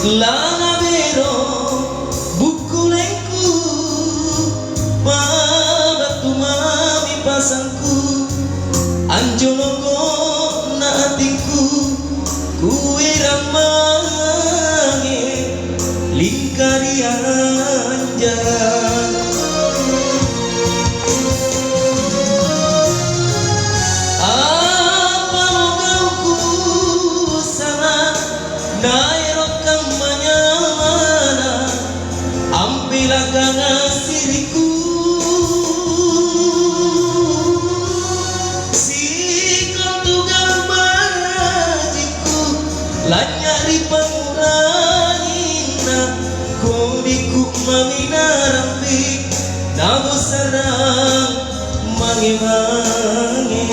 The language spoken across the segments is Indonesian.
Lana bero bukulenku, babatu mami pasangku, anjoloko na atiku, kue ramange lingkari anjang. Apa mogauku sana daerah manyana, ampilakan asiriku, si kantugang bajiku, lanyari pangurangina, kodiku maminarambi, nago sarang mange-mange.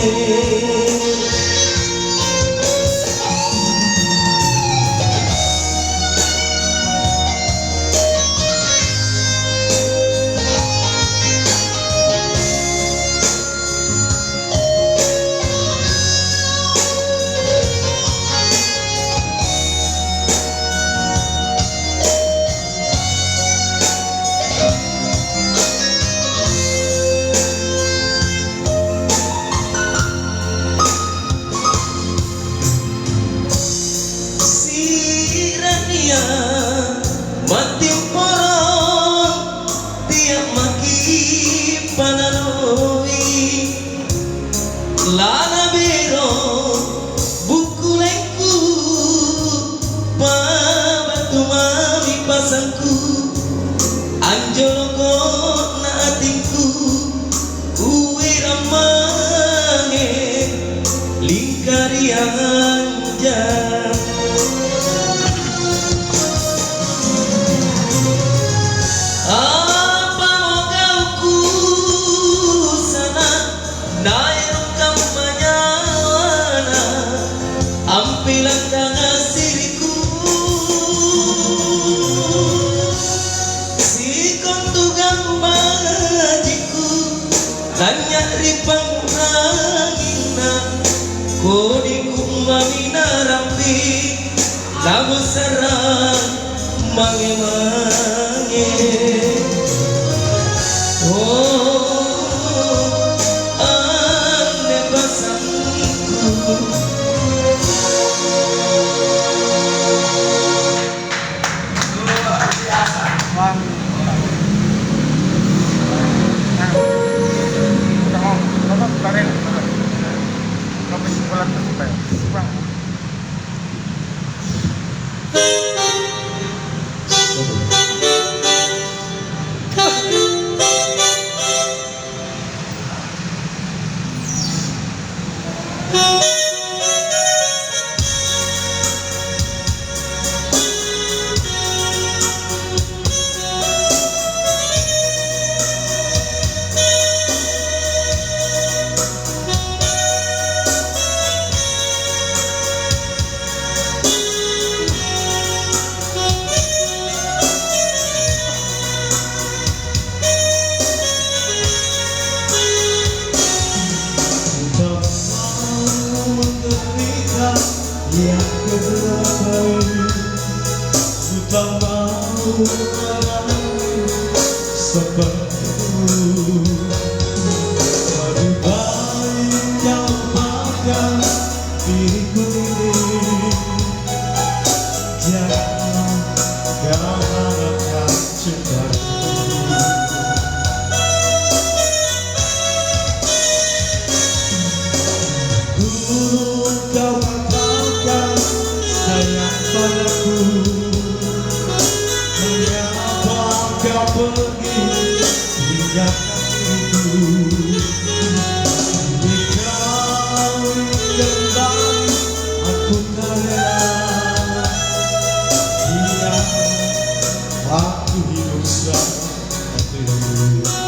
Mati porong tiap maki panaroi, lana bero bukulenku, babatu mami pasangku, anjoloko na atinku, kue ramange lingkari anjang. Apa mogauku sana daerah manyana, ampilakan asiriku, si kontugang bajiku, lanyari pangurangina, kodiku maminarambi, lagu sarang mange-mange. Oh, ane pasangku. Luar biasa, Bang. Udah mau, apa? Bareng. Sampai sekolah sampai. Bang. Yang keberapa ini ku tak mau mengalami seperti dulu. Lebih baik kau maafkan diriku ini, jangan kau harapkan cintaku. Dulu kau sayang padaku, mengapa kau pergi tinggalkan itu? Jika kembali aku tak rela, biar aku hidup seperti dulu.